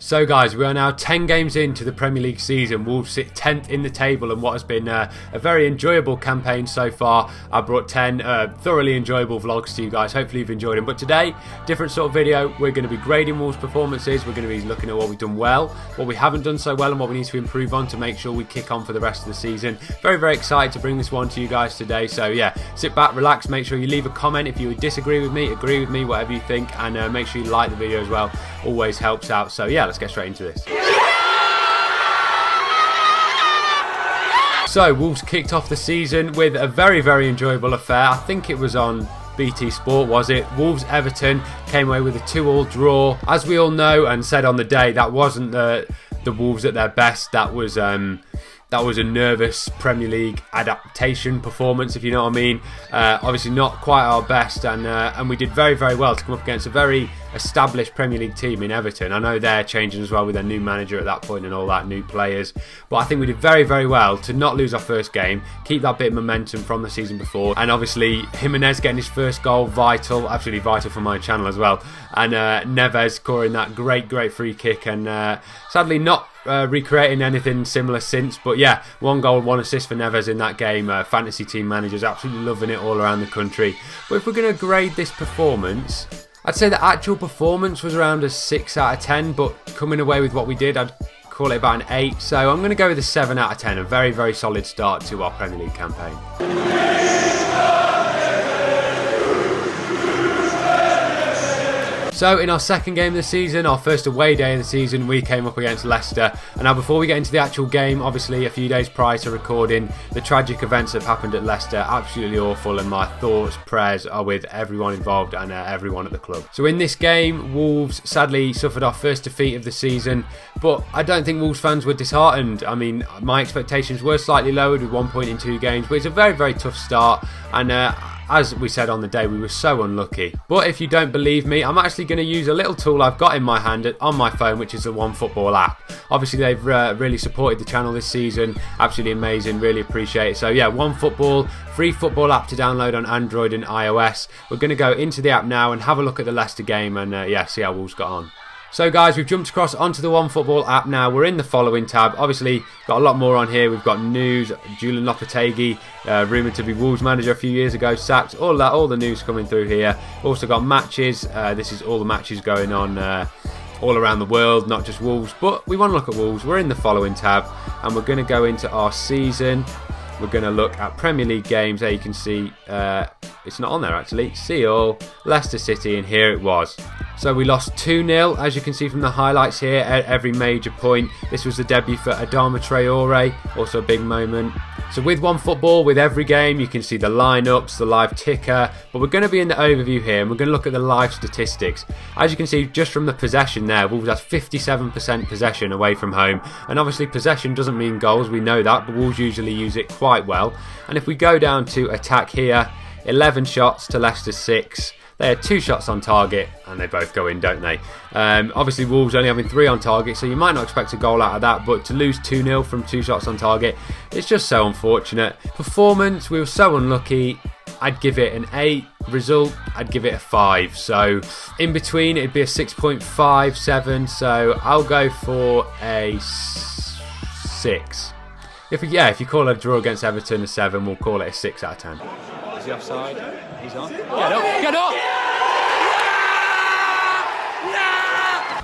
So guys, we are now 10 games into the Premier League season. Wolves sit 10th in the table in what has been a very enjoyable campaign so far. I brought 10 thoroughly enjoyable vlogs to you guys. Hopefully you've enjoyed them. But today, different sort of video. We're going to be grading Wolves' performances. We're going to be looking at what we've done well, what we haven't done so well, and what we need to improve on to make sure we kick on for the rest of the season. Very, very excited to bring this one to you guys today. So yeah, sit back, relax, make sure you leave a comment if you disagree with me, agree with me, whatever you think, and make sure you like the video as well. Always helps out. So yeah, let's get straight into this. So Wolves kicked off the season with a very, very enjoyable affair. I think it was on BT Sport, was it? Wolves-Everton came away with a 2-2 draw. As we all know and said on the day, that wasn't the Wolves at their best. That was a nervous Premier League adaptation performance, if you know what I mean. Obviously not quite our best, and we did very, very well to come up against a very established Premier League team in Everton. I know they're changing as well with their new manager at that point and all that, new players. But I think we did very, very well to not lose our first game, keep that bit of momentum from the season before. And obviously Finerrz getting his first goal, vital, absolutely vital for my channel as well. And Neves scoring that great free kick, and sadly not recreating anything similar since, but yeah, 1 goal, 1 assist for Neves in that game. Fantasy team managers absolutely loving it all around the country. But if we're going to grade this performance, I'd say the actual performance was around a 6 out of 10, but coming away with what we did, I'd call it about an 8. So I'm going to go with a 7 out of 10, a very, very solid start to our Premier League campaign. So in our second game of the season, our first away day of the season, we came up against Leicester. And now before we get into the actual game, obviously a few days prior to recording, the tragic events that have happened at Leicester, absolutely awful, and my thoughts, prayers are with everyone involved and everyone at the club. So in this game, Wolves sadly suffered our first defeat of the season, but I don't think Wolves fans were disheartened. I mean, my expectations were slightly lowered with 1 point in 2 games, but it's a very, very tough start, and as we said on the day, we were so unlucky. But if you don't believe me, I'm actually going to use a little tool I've got in my hand on my phone, which is the OneFootball app. Obviously, they've really supported the channel this season. Absolutely amazing. Really appreciate it. So yeah, OneFootball, free football app to download on Android and iOS. We're going to go into the app now and have a look at the Leicester game and yeah, see how Wolves got on. So guys, we've jumped across onto the OneFootball app now. We're in the following tab. Obviously, got a lot more on here. We've got news, Julian Lopetegui, rumoured to be Wolves manager a few years ago, sacked, all the news coming through here. Also got matches. This is all the matches going on all around the world, not just Wolves. But we want to look at Wolves. We're in the following tab, and we're going to go into our season. We're going to look at Premier League games. There you can see, it's not on there actually. See all, Leicester City, and here it was. So we lost 2-0, as you can see from the highlights here, at every major point. This was the debut for Adama Traore, also a big moment. So with OneFootball, with every game, you can see the lineups, the live ticker, but we're going to be in the overview here, and we're going to look at the live statistics. As you can see, just from the possession there, Wolves has 57% possession away from home, and obviously possession doesn't mean goals, we know that, but Wolves usually use it quite well. And if we go down to attack here, 11 shots to Leicester's 6. They had 2 shots on target, and they both go in, don't they? Obviously, Wolves only having 3 on target, so you might not expect a goal out of that, but to lose 2-0 from 2 shots on target, it's just so unfortunate. Performance, we were so unlucky. I'd give it an 8. Result, I'd give it a 5. So in between, it'd be a 6.5, 7. So I'll go for a 6. If you call it a draw against Everton a 7, we'll call it a 6 out of 10. Is he offside? He's on. Get up! Get up!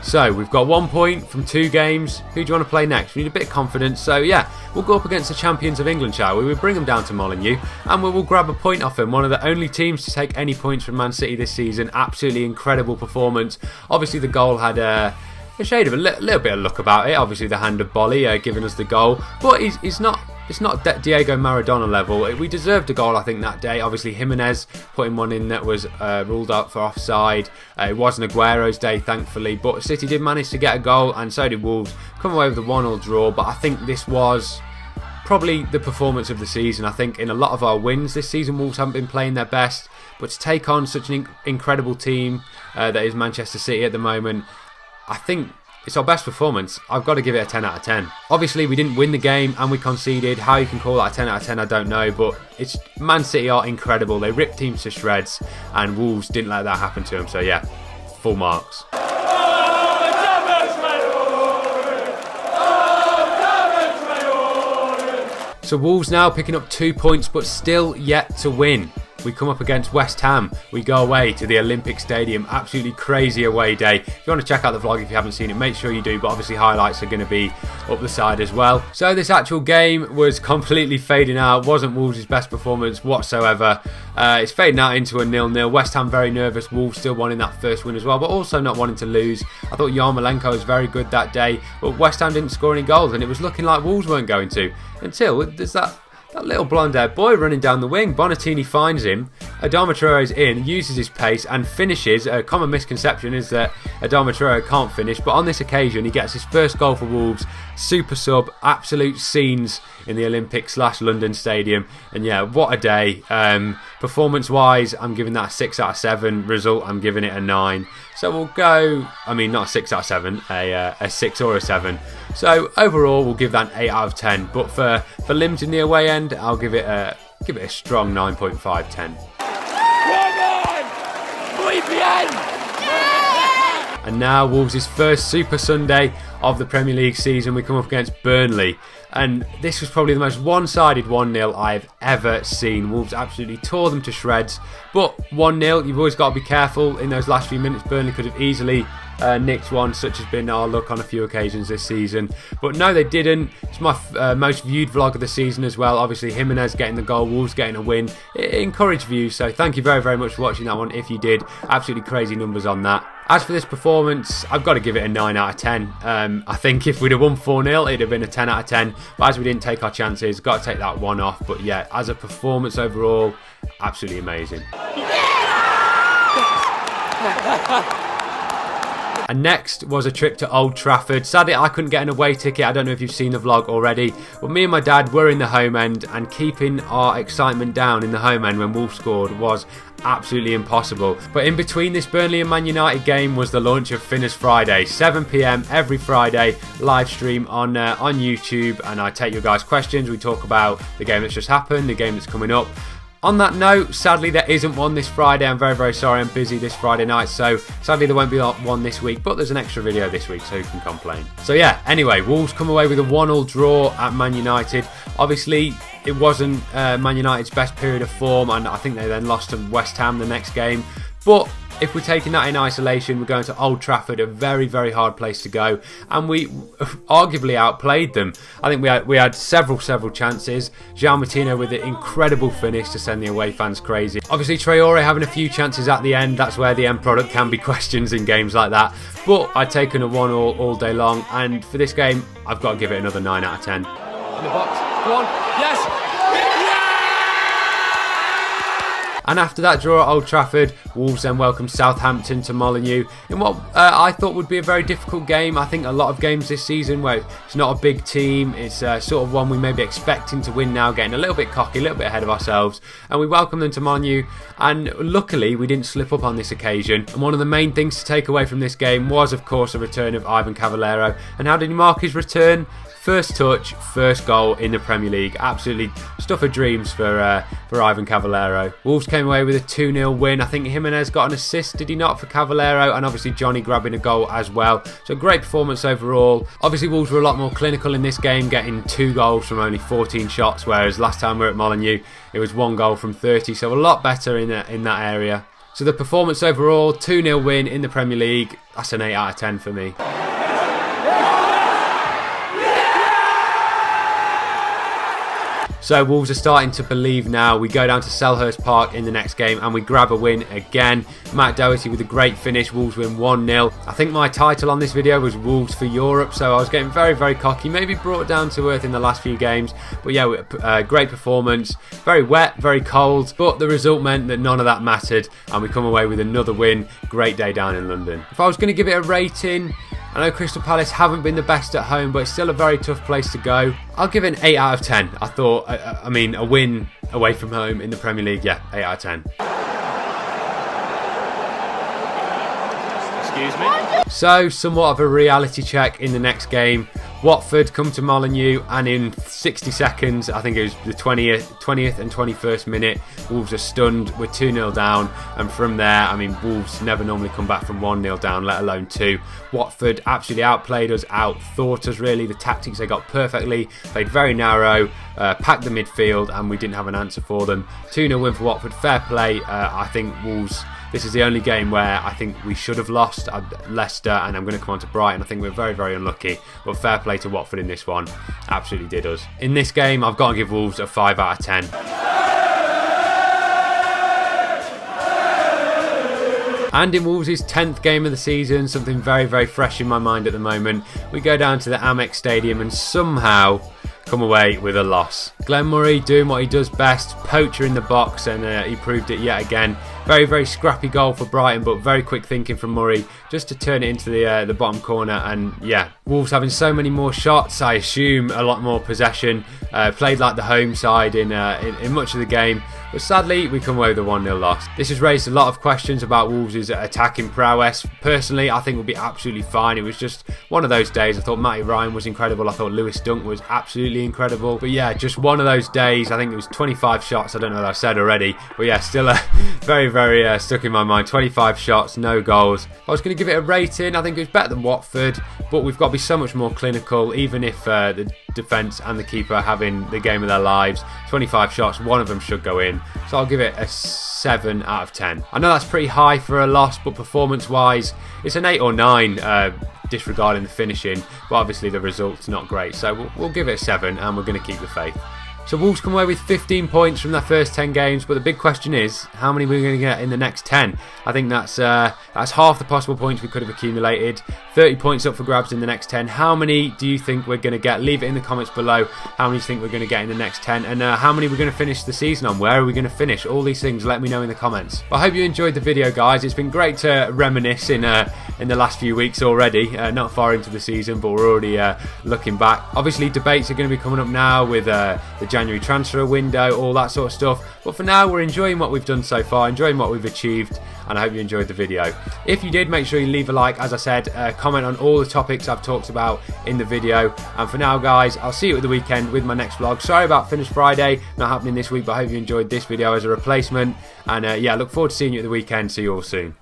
So we've got 1 point from 2 games. Who do you want to play next? We need a bit of confidence. So yeah, we'll go up against the champions of England, shall we? We'll bring them down to Molineux and we'll grab a point off them. One of the only teams to take any points from Man City this season. Absolutely incredible performance. Obviously the goal had a shade of a little bit of luck about it. Obviously the hand of Bolly giving us the goal, but it's not Diego Maradona level. We deserved a goal, I think, that day. Obviously Jimenez putting one in that was ruled out for offside. It wasn't Aguero's day, thankfully, but City did manage to get a goal, and so did Wolves. Come away with a 1-1 draw, but I think this was probably the performance of the season. I think in a lot of our wins this season, Wolves haven't been playing their best, but to take on such an incredible team that is Manchester City at the moment, I think it's our best performance. I've got to give it a 10 out of 10. Obviously, we didn't win the game and we conceded. How you can call that a 10 out of 10, I don't know. But it's Man City are incredible. They ripped teams to shreds and Wolves didn't let that happen to them. So yeah, full marks. So Wolves now picking up 2 points, but still yet to win. We come up against West Ham. We go away to the Olympic Stadium. Absolutely crazy away day. If you want to check out the vlog if you haven't seen it, make sure you do. But obviously highlights are going to be up the side as well. So this actual game was completely fading out. Wasn't Wolves' best performance whatsoever. It's fading out into a 0-0. West Ham very nervous. Wolves still wanting that first win as well, but also not wanting to lose. I thought Yarmolenko was very good that day, but West Ham didn't score any goals, and it was looking like Wolves weren't going to. Until there's that little blonde-haired boy running down the wing. Bonatini finds him. Adama Traore's in, uses his pace and finishes. A common misconception is that Adama Traore can't finish, but on this occasion he gets his first goal for Wolves. Super sub, absolute scenes in the Olympic/London Stadium. And yeah, what a day. Performance-wise, I'm giving that a 6 out of 7. Result, I'm giving it a 9. So we'll go, I mean, not a 6 out of 7, a 6 or a 7. So overall, we'll give that an 8 out of 10. But for Limbs in the away end, I'll give it a strong 9.5, 10. And now Wolves' first Super Sunday of the Premier League season. We come up against Burnley. And this was probably the most one-sided 1-0 I've ever seen. Wolves absolutely tore them to shreds. But 1-0, you've always got to be careful. In those last few minutes, Burnley could have easily nicked one, such has been our luck on a few occasions this season. But no, they didn't. It's my most viewed vlog of the season as well. Obviously, Finerrz getting the goal, Wolves getting a win. It encouraged views, so thank you very, very much for watching that one. If you did, absolutely crazy numbers on that. As for this performance, I've got to give it a 9 out of 10. I think if we'd have won 4-0, it'd have been a 10 out of 10. But as we didn't take our chances, got to take that one off. But yeah, as a performance overall, absolutely amazing. And next was a trip to Old Trafford. Sadly, I couldn't get an away ticket. I don't know if you've seen the vlog already. But me and my dad were in the home end, and keeping our excitement down in the home end when Wolves scored was absolutely impossible. But in between this Burnley and Man United game was the launch of Finerrz Friday. 7 PM every Friday, live stream on YouTube. And I take your guys' questions. We talk about the game that's just happened, the game that's coming up. On that note, sadly there isn't one this Friday. I'm very, very sorry. I'm busy this Friday night, so sadly there won't be one this week, but there's an extra video this week, so who can complain? So yeah, anyway, Wolves come away with a 1-1 draw at Man United. Obviously, it wasn't Man United's best period of form, and I think they then lost to West Ham the next game. But if we're taking that in isolation, we're going to Old Trafford, a very, very hard place to go, and we arguably outplayed them. I think we had several chances. João Martino with an incredible finish to send the away fans crazy. Obviously, Traore having a few chances at the end. That's where the end product can be questions in games like that. But I've taken a 1-1 all day long, and for this game, I've got to give it another 9 out of 10. In the box, go on, yes! And after that draw at Old Trafford, Wolves then welcomed Southampton to Molineux in what I thought would be a very difficult game. I think a lot of games this season where it's not a big team, it's sort of one we may be expecting to win now, getting a little bit cocky, a little bit ahead of ourselves. And we welcomed them to Molineux, and luckily we didn't slip up on this occasion. And one of the main things to take away from this game was, of course, the return of Ivan Cavallero. And how did he mark his return? First touch, first goal in the Premier League. Absolutely stuff of dreams for Ivan Cavallero. Wolves came away with a 2-0 win. I think Finerrz got an assist, did he not, for Cavallero? And obviously Johnny grabbing a goal as well. So great performance overall. Obviously Wolves were a lot more clinical in this game, getting 2 goals from only 14 shots, whereas last time we were at Molineux, it was 1 goal from 30. So a lot better in that area. So the performance overall, 2-0 win in the Premier League. That's an 8 out of 10 for me. So Wolves are starting to believe now. We go down to Selhurst Park in the next game and we grab a win again. Matt Doherty with a great finish. Wolves win 1-0. I think my title on this video was Wolves for Europe, so I was getting very, very cocky. Maybe brought down to earth in the last few games. But yeah, great performance. Very wet, very cold. But the result meant that none of that mattered. And we come away with another win. Great day down in London. If I was going to give it a rating, I know Crystal Palace haven't been the best at home, but it's still a very tough place to go. I'll give it an 8 out of 10. I thought, I mean, a win away from home in the Premier League, yeah, 8 out of 10. Excuse me? So, somewhat of a reality check in the next game. Watford come to Molineux, and in 60 seconds, I think it was the 20th and 21st minute, Wolves are stunned. We're 2-0 down, and from there, I mean, Wolves never normally come back from 1-0 down, let alone 2. Watford absolutely outplayed us, outthought us really. The tactics they got perfectly, played very narrow, packed the midfield, and we didn't have an answer for them. 2-0 win for Watford, fair play. I think Wolves, this is the only game where I think we should have lost. Leicester, and I'm going to come on to Brighton. I think we're very, very unlucky, but fair play to Watford in this one. Absolutely did us. In this game, I've got to give Wolves a 5 out of 10. And in Wolves' 10th game of the season, something very, very fresh in my mind at the moment, we go down to the Amex Stadium and somehow come away with a loss. Glenn Murray doing what he does best, poacher in the box, and he proved it yet again. Very, very scrappy goal for Brighton, but very quick thinking from Murray just to turn it into the bottom corner. And yeah, Wolves having so many more shots, I assume a lot more possession, played like the home side in much of the game. But sadly, we come away with a 1-0 loss. This has raised a lot of questions about Wolves' attacking prowess. Personally, I think we'll be absolutely fine. It was just one of those days. I thought Matty Ryan was incredible. I thought Lewis Dunk was absolutely incredible. But yeah, just one of those days. I think it was 25 shots. I don't know what I've said already. But yeah, still very, very stuck in my mind. 25 shots, no goals. I was going to give it a rating. I think it was better than Watford. But we've got to be so much more clinical, even if the defence and the keeper are having the game of their lives. 25 shots, one of them should go in. So I'll give it a 7 out of 10. I know that's pretty high for a loss, but performance-wise, it's an 8 or 9, disregarding the finishing. But obviously the result's not great. So we'll give it a 7, and we're going to keep the faith. So Wolves come away with 15 points from their first 10 games, but the big question is, how many we're going to get in the next 10? I think that's half the possible points we could have accumulated. 30 points up for grabs in the next 10. How many do you think we're going to get? Leave it in the comments below. How many do you think we're going to get in the next 10? And how many we're going to finish the season on? Where are we going to finish? All these things, let me know in the comments. But I hope you enjoyed the video, guys. It's been great to reminisce in the last few weeks already. Not far into the season, but we're already looking back. Obviously, debates are going to be coming up now with the January transfer window, all that sort of stuff. But for now, we're enjoying what we've done so far, enjoying what we've achieved, and I hope you enjoyed the video. If you did, make sure you leave a like. As I said, comment on all the topics I've talked about in the video. And for now, guys, I'll see you at the weekend with my next vlog. Sorry about Finerrz Friday not happening this week, but I hope you enjoyed this video as a replacement. And yeah, look forward to seeing you at the weekend. See you all soon.